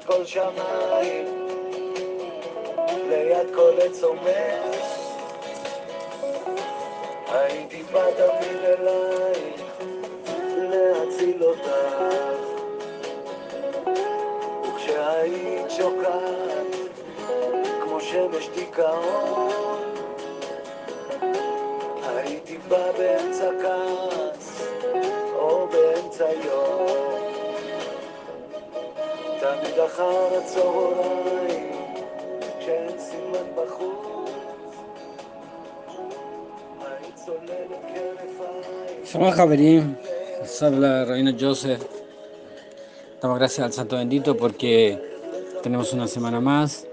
כל שמיים, ליד כל עץ עומד, הייתי בא תמיד אלייך, להציל אותך, וכשהיית שוקעת, כמו שמש דיכאון, הייתי בא באמצע כעס, או באמצע יום, תמיד אחר הצהריים, כשאין סימן בחוץ, היית צוללת כנפיים. Shalom Javerim, les habla Rabino Joseph. Damos gracias al Santo Bendito porque tenemos una semana más.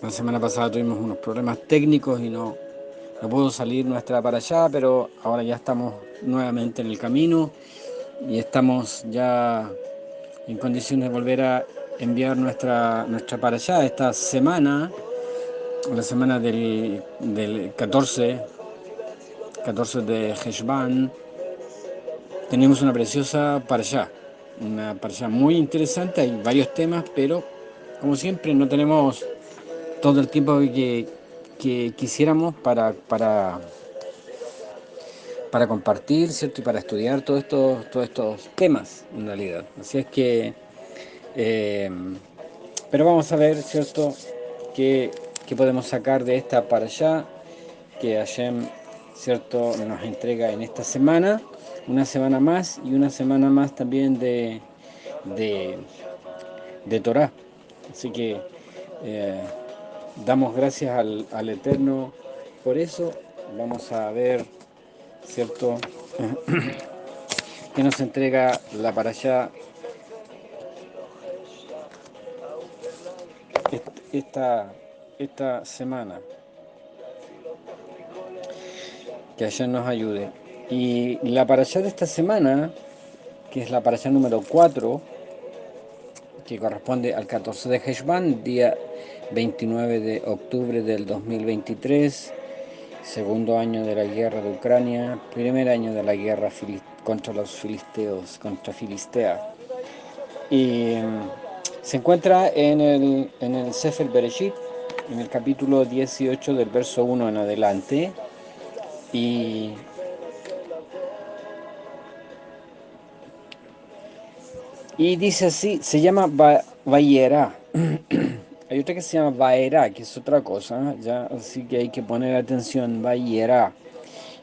La semana pasada tuvimos unos problemas técnicos y no pudo salir nuestra para allá, pero ahora ya estamos nuevamente en el camino y estamos ya en condiciones de volver a enviar nuestra para allá esta semana, la semana del 14 de Heshvan. Tenemos una preciosa una parashá muy interesante, hay varios temas, pero como siempre no tenemos todo el tiempo que quisiéramos para compartir, ¿cierto? Y para estudiar todos estos temas, en realidad. Así es que, pero vamos a ver, ¿cierto?, qué podemos sacar de esta parashá que Hashem, ¿cierto?, nos entrega en esta semana, una semana más y una semana más también de Torah. Así que damos gracias al Eterno por eso. Vamos a ver, ¿cierto?, que nos entrega la parashá esta semana. Que Hashem nos ayude. Y la parashá de esta semana, que es la parashá número 4, que corresponde al 14 de Heshvan, día 29 de octubre del 2023, segundo año de la guerra de Ucrania, primer año de la guerra contra los filisteos, contra Filistea. Y se encuentra en el Sefer Bereshit, en el capítulo 18 del verso 1 en adelante. Y dice así, se llama Vayera. Hay otra que se llama Vaera, que es otra cosa, ya, así que hay que poner atención, Vayera.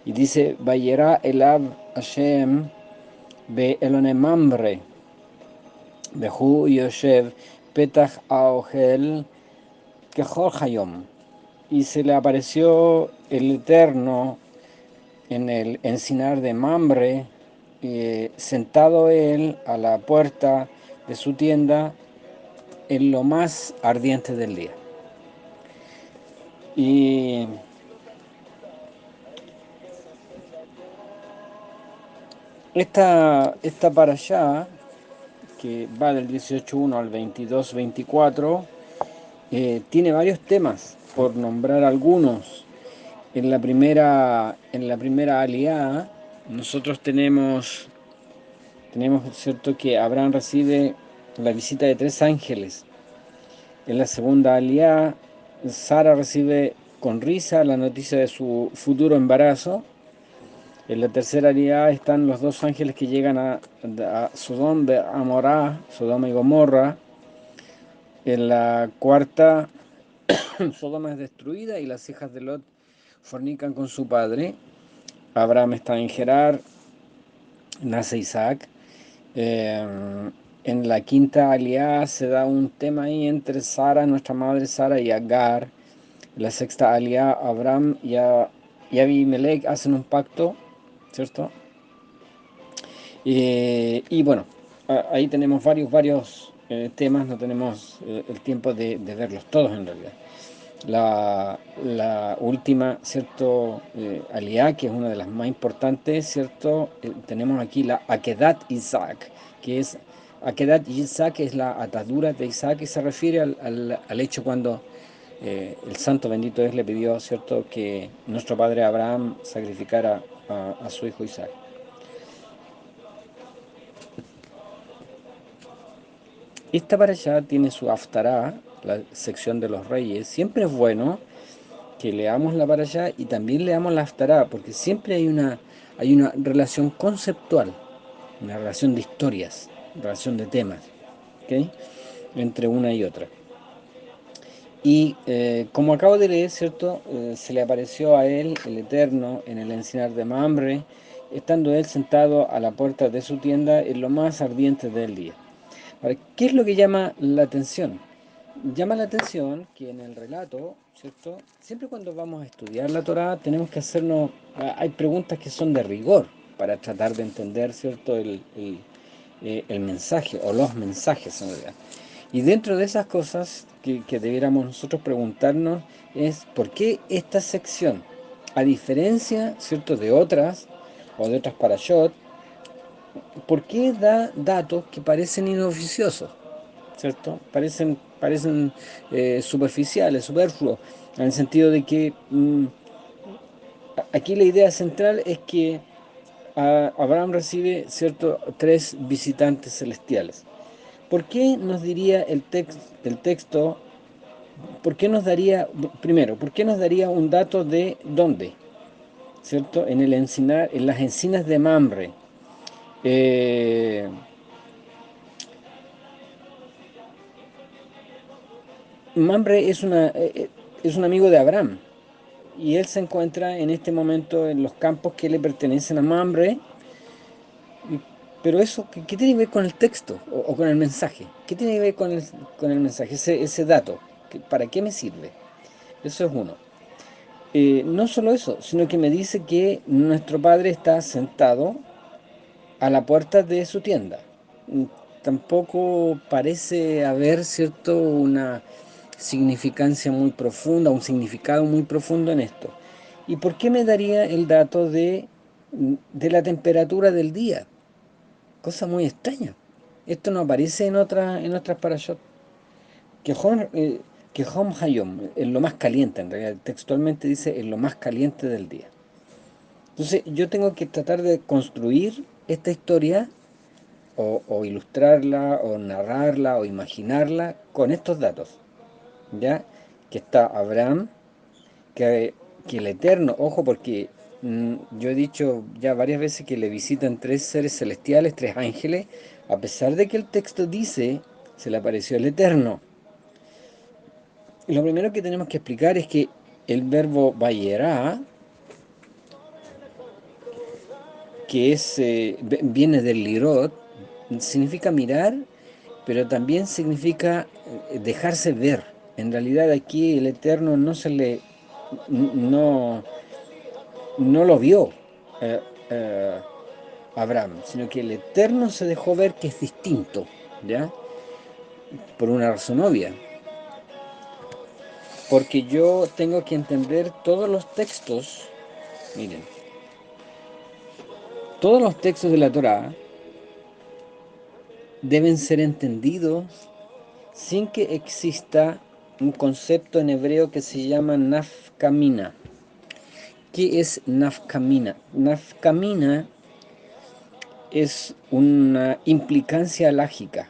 Y dice, Vayera Elab Hashem Be Elone Mamre, Behu Yoshev Petach Aohel Kehol Hayom. Y se le apareció el Eterno en el encinar de Mamre, sentado él a la puerta de su tienda en lo más ardiente del día. Y esta parashá, que va del 18.1 al 22.24, tiene varios temas, por nombrar algunos. En la primera aliá, nosotros tenemos, ¿cierto?, que Abraham recibe la visita de 3 ángeles. En la segunda aliá, Sara recibe con risa la noticia de su futuro embarazo. En la tercera aliá están los 2 ángeles que llegan a Sodoma de Amorá, Sodoma y Gomorra. En la cuarta, Sodoma es destruida y las hijas de Lot fornican con su padre. Abraham está en Gerar, nace Isaac. En la quinta aliá se da un tema ahí entre Sara, nuestra madre Sara, y Agar. En la sexta aliá, Abraham y Abimelech hacen un pacto, ¿cierto? Y bueno, ahí tenemos varios temas, no tenemos el tiempo de verlos todos en realidad. La última, ¿cierto?, aliá, que es una de las más importantes, ¿cierto? Tenemos aquí la Akedat Isaac, que es Akedat Isaac, es la atadura de Isaac, y se refiere al hecho cuando el santo bendito es le pidió, ¿cierto?, que nuestro padre Abraham sacrificara a su hijo Isaac. Esta para allá tiene su Haftará, la sección de los reyes. Siempre es bueno que leamos la para allá y también leamos la Haftará, porque siempre hay una relación conceptual, una relación de historias, relación de temas, ¿ok? Entre una y otra. Y como acabo de leer, ¿cierto? Se le apareció a él, el Eterno, en el encinar de Mamre, estando él sentado a la puerta de su tienda en lo más ardiente del día. Ahora, ¿qué es lo que llama la atención? Llama la atención que en el relato, ¿cierto? Siempre cuando vamos a estudiar la Torá tenemos que hacernos, hay preguntas que son de rigor para tratar de entender, ¿cierto? El mensaje o los mensajes en realidad. Y dentro de esas cosas que debiéramos nosotros preguntarnos es ¿por qué esta sección, a diferencia, ¿cierto?, de otras o de otras parashot, ¿por qué da datos que parecen inoficiosos? ¿Cierto? Parecen superficiales, superfluos, en el sentido de que aquí la idea central es que Abraham recibe, ¿cierto?, tres visitantes celestiales. ¿Por qué nos diría el texto, por qué nos daría, primero, por qué nos daría un dato de dónde? ¿Cierto? En el encinar, en las encinas de Mamre. Eh, Mamre es un amigo de Abraham y él se encuentra en este momento en los campos que le pertenecen a Mamre. Pero eso, ¿qué tiene que ver con el texto o con el mensaje? ¿Qué tiene que ver con el mensaje, ese dato? ¿Para qué me sirve? Eso es uno. No solo eso, sino que me dice que nuestro padre está sentado a la puerta de su tienda. Mm, Tampoco parece haber, ¿cierto?, una significancia muy profunda, un significado muy profundo en esto. ¿Y por qué me daría el dato de la temperatura del día? Cosa muy extraña. Esto no aparece en otras parashot. Que Hom Hayom, en lo más caliente, en realidad, textualmente dice en lo más caliente del día. Entonces yo tengo que tratar de construir esta historia o ilustrarla o narrarla o imaginarla con estos datos. ¿Ya? Que está Abraham, que, que el Eterno, ojo porque yo he dicho ya varias veces que le visitan tres seres celestiales, tres ángeles, a pesar de que el texto dice, se le apareció el Eterno. Y lo primero que tenemos que explicar es que el verbo vayerá, que viene del lirot, significa mirar, pero también significa dejarse ver. En realidad aquí el Eterno no, no lo vio eh, eh, Abraham, sino que el Eterno se dejó ver que es distinto, ¿ya? Por una razón obvia. Porque yo tengo que entender todos los textos, miren, todos los textos de la Torá deben ser entendidos sin que exista un concepto en hebreo que se llama nafkamina. ¿Qué es nafkamina? Nafkamina es una implicancia alágica.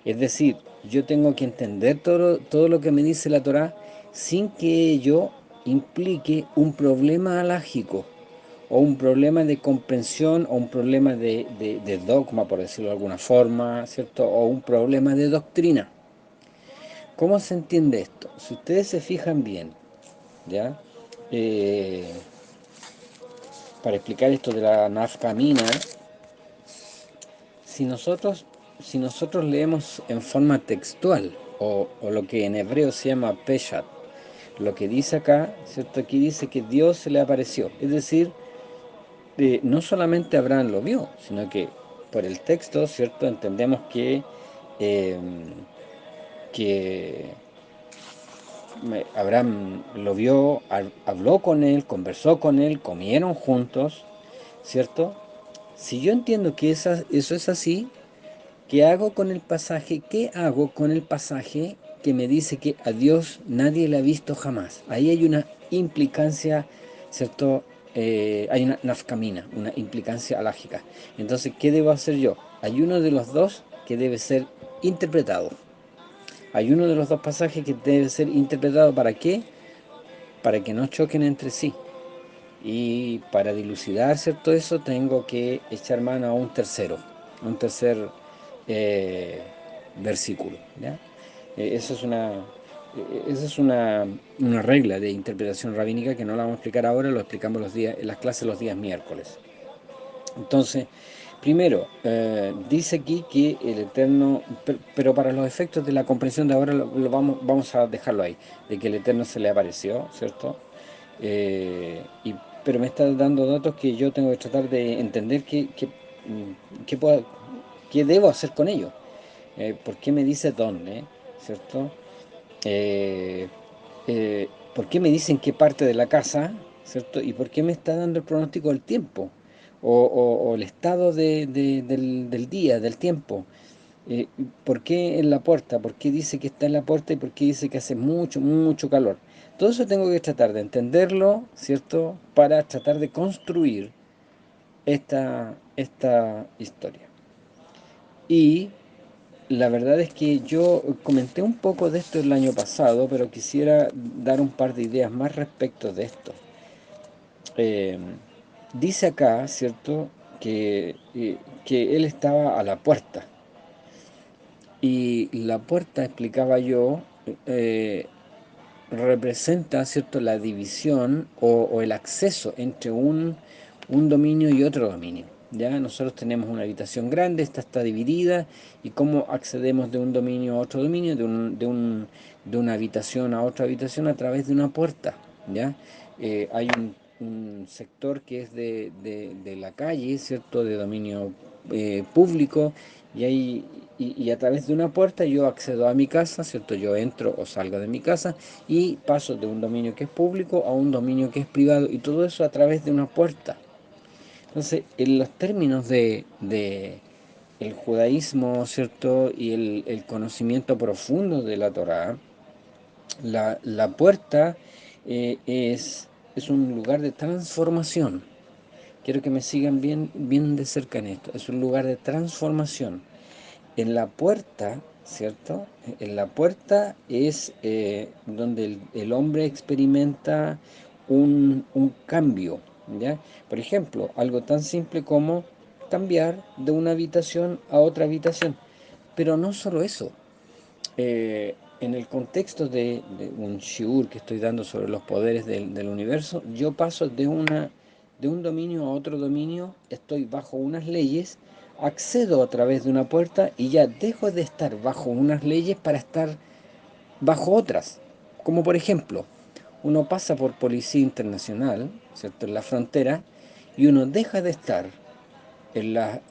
Es decir, yo tengo que entender todo lo que me dice la Torá sin que ello implique un problema alágico o un problema de comprensión o un problema de dogma, por decirlo de alguna forma, ¿cierto? O un problema de doctrina. ¿Cómo se entiende esto? Si ustedes se fijan bien, ¿ya? Eh, para explicar esto de la nafkamina, si nosotros, si nosotros leemos en forma textual, o lo que en hebreo se llama peshat, lo que dice acá, ¿cierto? Aquí dice que Dios se le apareció. Es decir, no solamente Abraham lo vio, sino que por el texto, ¿cierto? Entendemos eh, que Abraham lo vio, habló con él, conversó con él, comieron juntos, ¿cierto? Si yo entiendo que eso es así, ¿qué hago con el pasaje? ¿Qué hago con el pasaje que me dice que a Dios nadie le ha visto jamás? Ahí hay una implicancia, ¿cierto? Hay una nafkamina, una implicancia alágica. Entonces, ¿qué debo hacer yo? Hay uno de los dos que debe ser interpretado. Hay uno de los dos pasajes que debe ser interpretado. ¿Para qué? Para que no choquen entre sí. Y para dilucidar, ¿cierto? Eso tengo que echar mano a un tercer eh, versículo, ¿ya? Eso es esa es una regla de interpretación rabínica que no la vamos a explicar ahora, lo explicamos en las clases los días miércoles. Entonces, primero, dice aquí que el Eterno, pero para los efectos de la comprensión de ahora vamos a dejarlo ahí, de que el Eterno se le apareció, ¿cierto? Eh, y, pero me está dando datos que yo tengo que tratar de entender qué qué debo hacer con ellos. ¿Por qué me dice dónde? ¿Cierto? Eh, ¿Por qué me dicen qué parte de la casa? ¿Cierto? ¿Y por qué me está dando el pronóstico del tiempo? O el estado del día, del tiempo. Eh, ¿Por qué en la puerta? ¿Por qué dice que está en la puerta y por qué dice que hace mucho, mucho calor? Todo eso tengo que tratar de entenderlo, ¿cierto? Para tratar de construir esta historia. Y la verdad es que yo comenté un poco de esto el año pasado, pero quisiera dar un par de ideas más respecto de esto. Eh, Dice acá, ¿cierto?, que él estaba a la puerta. Y la puerta, explicaba yo, eh, representa, ¿cierto?, la división o el acceso entre un dominio y otro dominio. Ya nosotros tenemos una habitación grande, esta está dividida, y cómo accedemos de un dominio a otro dominio, de una habitación a otra habitación a través de una puerta. ¿Ya? Hay un sector que es de la calle, ¿cierto?, de dominio público, y, hay, y a través de una puerta yo accedo a mi casa, ¿cierto? Yo entro o salgo de mi casa y paso de un dominio que es público a un dominio que es privado, y todo eso a través de una puerta. Entonces, en los términos de el judaísmo, ¿cierto? Y el conocimiento profundo de la Torá, la puerta es un lugar de transformación. Quiero que me sigan bien de cerca en esto. Es un lugar de transformación. En la puerta, ¿cierto? En la puerta es donde el hombre experimenta un cambio, ¿ya? Por ejemplo, algo tan simple como cambiar de una habitación a otra habitación. Pero no solo eso. En el contexto de un shiur que estoy dando sobre los poderes del universo, yo paso de un dominio a otro dominio, estoy bajo unas leyes, accedo a través de una puerta y ya dejo de estar bajo unas leyes para estar bajo otras. Como por ejemplo, uno pasa por policía internacional, ¿cierto?, en la frontera, y uno deja de estar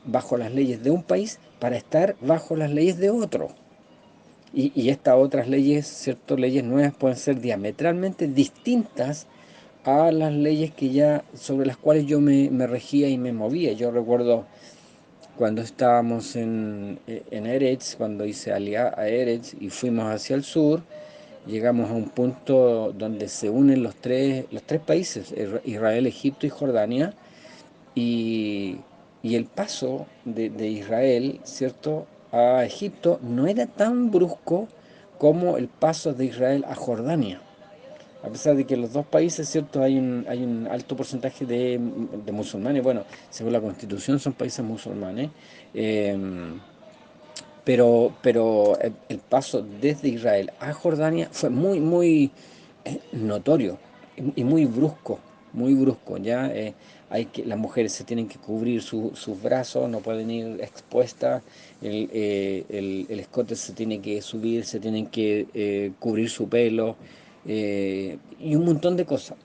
bajo las leyes de un país para estar bajo las leyes de otro. Y estas otras leyes, ciertas leyes nuevas, pueden ser diametralmente distintas a las leyes que ya sobre las cuales yo me regía y me movía. Yo recuerdo cuando estábamos en Eretz, cuando hice Aliyah a Eretz y fuimos hacia el sur, llegamos a un punto donde se unen los tres países, Israel, Egipto y Jordania, y, y el paso de Israel, ¿cierto?, a Egipto no era tan brusco como el paso de Israel a Jordania. A pesar de que en los dos países, ¿cierto?, hay un alto porcentaje de musulmanes. Bueno, según la Constitución son países musulmanes. eh, pero el paso desde Israel a Jordania fue muy notorio y muy brusco, muy brusco. Ya las mujeres se tienen que cubrir sus brazos, no pueden ir expuestas, el escote se tiene que subir, se tienen que cubrir su pelo, y un montón de cosas.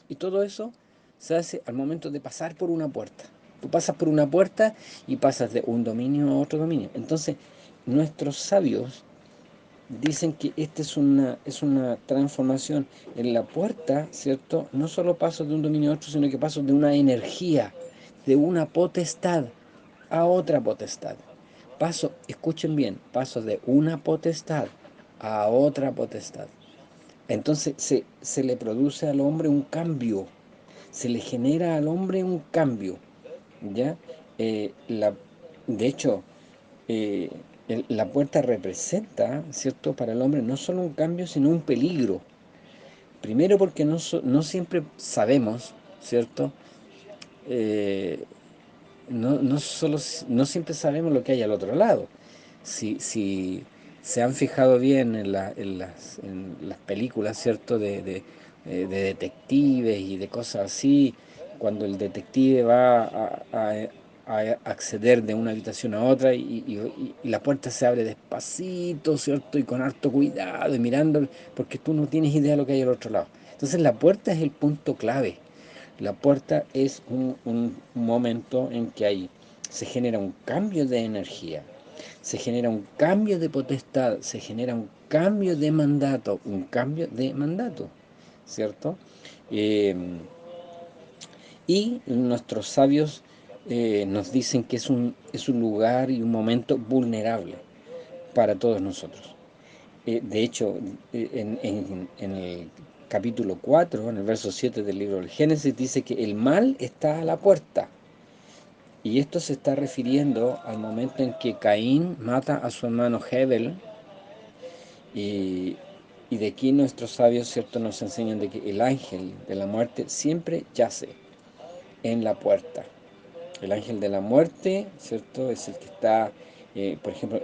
Y todo eso se hace al momento de pasar por una puerta. Tú pasas por una puerta y pasas de un dominio a otro dominio. Entonces, nuestros sabios dicen que esta es una transformación. En la puerta, ¿cierto? No solo paso de un dominio a otro, sino que paso de una energía, de una potestad a otra potestad. Paso, escuchen bien, paso de una potestad a otra potestad. Entonces se le produce al hombre un cambio, se le genera al hombre un cambio, ¿ya? Eh, la, de hecho, eh, La puerta representa, ¿cierto?, para el hombre no solo un cambio, sino un peligro. Primero porque no siempre sabemos, ¿cierto? Eh, no siempre sabemos lo que hay al otro lado. Si se han fijado bien en las películas, ¿cierto? De detectives y de cosas así, cuando el detective va a acceder de una habitación a otra y la puerta se abre despacito, ¿cierto? Y con harto cuidado y mirando, porque tú no tienes idea de lo que hay al otro lado. Entonces la puerta es el punto clave. La puerta es un momento en que se genera un cambio de energía, se genera un cambio de potestad, se genera un cambio de mandato, ¿cierto? Eh, y nuestros sabios nos dicen que es un lugar y un momento vulnerable para todos nosotros. De hecho, en el capítulo 4, en el verso 7 del libro del Génesis, dice que el mal está a la puerta. Y esto se está refiriendo al momento en que Caín mata a su hermano Hebel. Y, y de aquí nuestros sabios, ¿cierto?, nos enseñan de que el ángel de la muerte siempre yace en la puerta. El ángel de la muerte, ¿cierto?, es el que está, por ejemplo,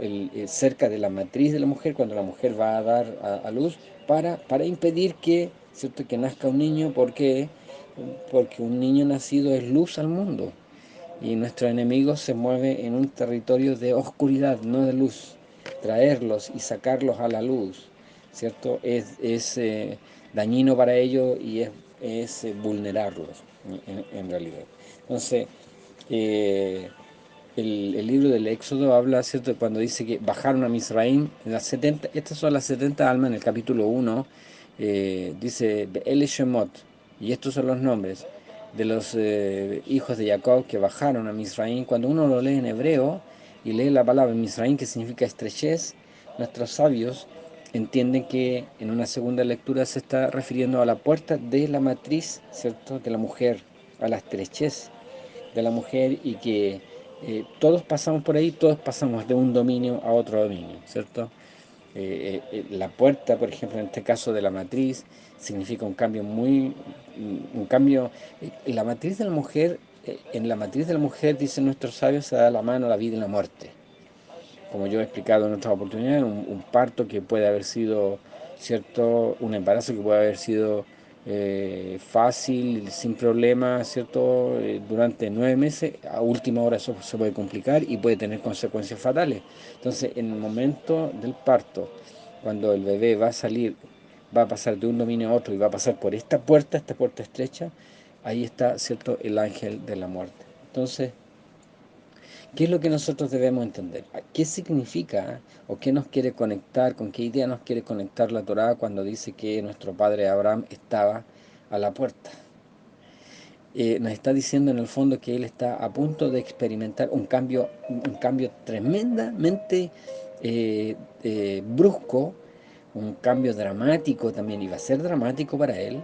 cerca de la matriz de la mujer, cuando la mujer va a dar a luz, para impedir que, ¿cierto?, que nazca un niño, porque un niño nacido es luz al mundo. Y nuestro enemigo se mueve en un territorio de oscuridad, no de luz. Traerlos y sacarlos a la luz, ¿cierto? Es dañino para ellos y es vulnerarlos, en realidad. Entonces, eh, el libro del Éxodo habla, ¿cierto?, cuando dice que bajaron a Misraim, estas son las 70 almas en el capítulo 1, dice El Shemot, y estos son los nombres de los hijos de Jacob que bajaron a Misraim. Cuando uno lo lee en hebreo y lee la palabra Misraim, que significa estrechez, nuestros sabios entienden que en una segunda lectura se está refiriendo a la puerta de la matriz, ¿cierto?, de la mujer, a la estrechez de la mujer, y que todos pasamos por ahí, todos pasamos de un dominio a otro dominio, ¿cierto? La puerta, por ejemplo, en este caso de la matriz, significa un cambio un cambio, la matriz de la mujer, en la matriz de la mujer, dicen nuestros sabios, se da la mano a la vida y la muerte. Como yo he explicado en otras oportunidades, un parto que puede haber sido, ¿cierto? Un embarazo que puede haber sido fácil, sin problema, ¿cierto? Durante 9 meses, a última hora eso se puede complicar y puede tener consecuencias fatales. Entonces, en el momento del parto, cuando el bebé va a salir, va a pasar de un dominio a otro y va a pasar por esta puerta estrecha, ahí está, ¿cierto?, el ángel de la muerte. Entonces, ¿qué es lo que nosotros debemos entender? ¿Qué significa o qué nos quiere conectar, con qué idea nos quiere conectar la Torá cuando dice que nuestro padre Abraham estaba a la puerta? Nos está diciendo en el fondo que él está a punto de experimentar un cambio tremendamente brusco, un cambio dramático también, y va a ser dramático para él.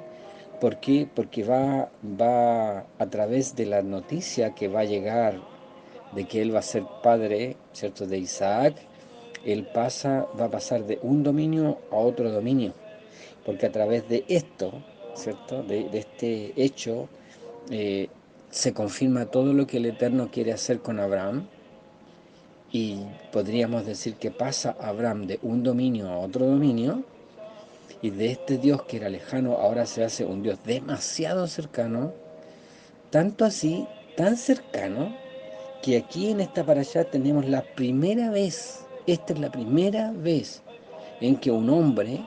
¿Por qué? Porque va a través de la noticia que va a llegar de que él va a ser padre, ¿cierto?, de Isaac. Va a pasar de un dominio a otro dominio, porque a través de esto, ¿cierto?, de este hecho, eh, se confirma todo lo que el Eterno quiere hacer con Abraham, y podríamos decir que pasa Abraham de un dominio a otro dominio, y de este Dios que era lejano ahora se hace un Dios demasiado cercano, tanto así, tan cercano, que aquí en esta parashá tenemos la primera vez, esta es la primera vez en que un hombre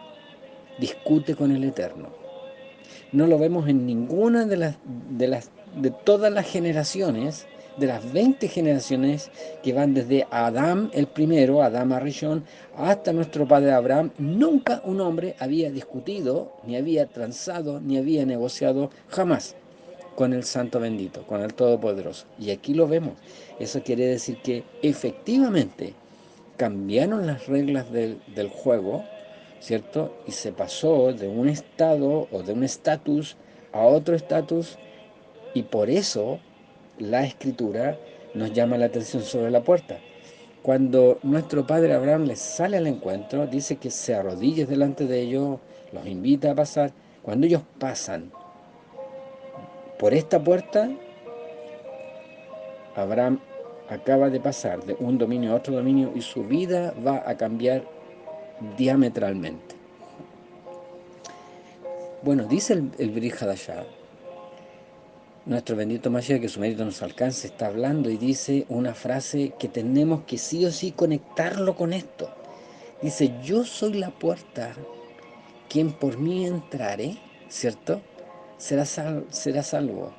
discute con el Eterno. No lo vemos en ninguna de todas las generaciones, de las 20 generaciones que van desde Adán el primero, Adán Arishon, hasta nuestro padre Abraham. Nunca un hombre había discutido, ni había transado, ni había negociado, jamás, con el Santo Bendito, con el Todopoderoso. Y aquí lo vemos. Eso quiere decir que efectivamente cambiaron las reglas del juego, ¿cierto? Y se pasó de un estado o de un estatus a otro estatus, y por eso la escritura nos llama la atención sobre la puerta. Cuando nuestro padre Abraham les sale al encuentro, dice que se arrodilla delante de ellos, los invita a pasar. Cuando ellos pasan por esta puerta, Abraham acaba de pasar de un dominio a otro dominio y su vida va a cambiar diametralmente. Bueno, dice el Brit Hadashah, nuestro bendito Mashiach, que su mérito nos alcance, está hablando y dice una frase que tenemos que sí o sí conectarlo con esto. Dice, yo soy la puerta, quien por mí entrare, ¿cierto? Será salvo.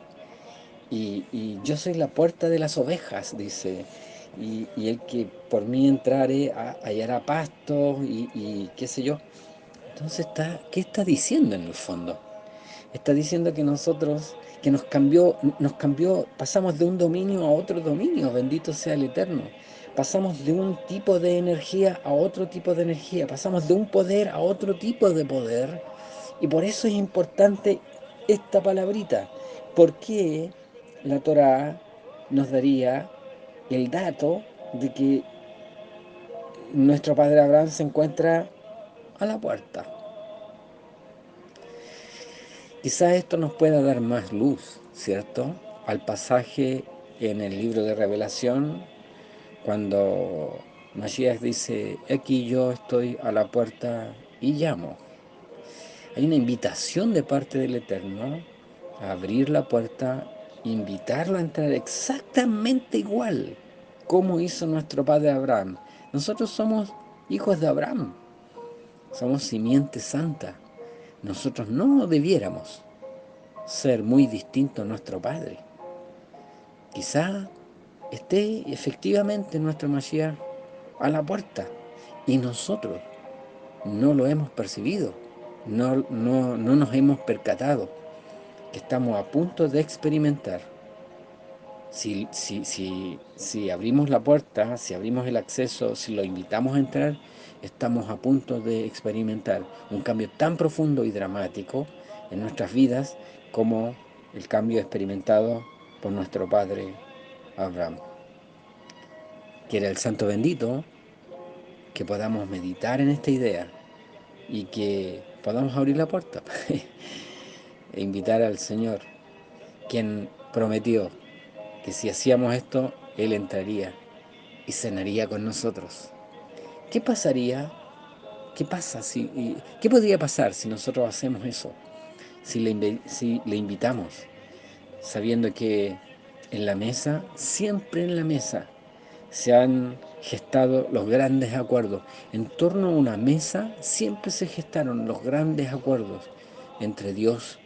Y yo soy la puerta de las ovejas, dice. Y el que por mí entrare hallará pasto y qué sé yo. Entonces, ¿qué está diciendo en el fondo? Está diciendo que nosotros, que nos cambió, pasamos de un dominio a otro dominio, bendito sea el Eterno. Pasamos de un tipo de energía a otro tipo de energía, pasamos de un poder a otro tipo de poder. Y por eso es importante esta palabrita. ¿Por qué la Torá nos daría el dato de que nuestro padre Abraham se encuentra a la puerta? Quizás esto nos pueda dar más luz, ¿cierto? Al pasaje en el libro de Revelación, cuando Mashiach dice, aquí yo estoy a la puerta y llamo. Hay una invitación de parte del Eterno a abrir la puerta, invitarlo a entrar exactamente igual como hizo nuestro padre Abraham. Nosotros somos hijos de Abraham, somos simiente santa. Nosotros no debiéramos ser muy distinto a nuestro Padre. Quizá esté efectivamente nuestro Mashiach a la puerta y nosotros no lo hemos percibido, no nos hemos percatado que estamos a punto de experimentar. Si abrimos la puerta, si abrimos el acceso, si lo invitamos a entrar, estamos a punto de experimentar un cambio tan profundo y dramático en nuestras vidas como el cambio experimentado por nuestro padre Abraham. Quiera el Santo Bendito que podamos meditar en esta idea y que podamos abrir la puerta e invitar al Señor, quien prometió que si hacíamos esto, Él entraría y cenaría con nosotros. ¿Qué pasaría? ¿Qué pasa qué podría pasar si nosotros hacemos eso? Si le invitamos, sabiendo que en la mesa, siempre en la mesa, se han gestado los grandes acuerdos. En torno a una mesa siempre se gestaron los grandes acuerdos entre Dios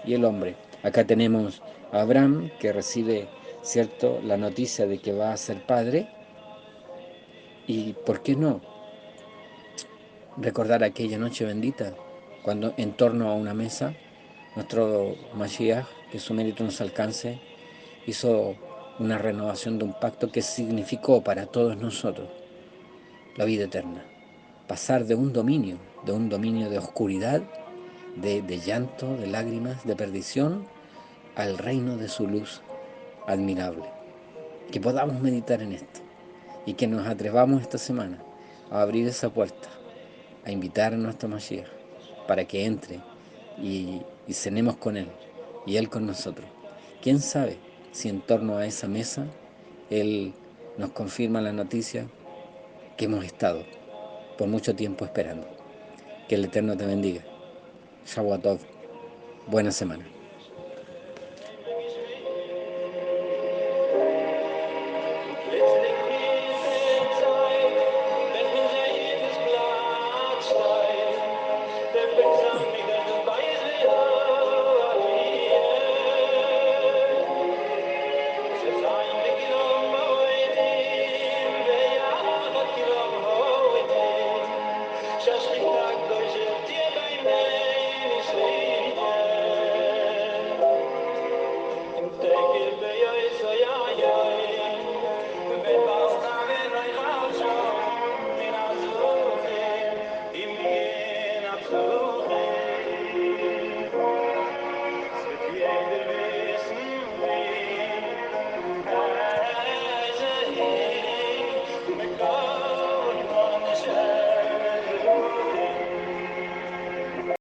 y el hombre. Acá tenemos a Abraham que recibe, ¿cierto?, la noticia de que va a ser padre. ¿Y por qué no recordar aquella noche bendita cuando en torno a una mesa nuestro Mashiach, que su mérito nos alcance, hizo una renovación de un pacto que significó para todos nosotros la vida eterna? Pasar de un dominio de oscuridad, de llanto, de lágrimas, de perdición, al reino de su luz admirable. Que podamos meditar en esto y que nos atrevamos esta semana a abrir esa puerta, a invitar a nuestro Mashiach para que entre y cenemos con Él y Él con nosotros. ¿Quién sabe si en torno a esa mesa Él nos confirma la noticia que hemos estado por mucho tiempo esperando? Que el Eterno te bendiga. Shavuot Tov. Buena semana.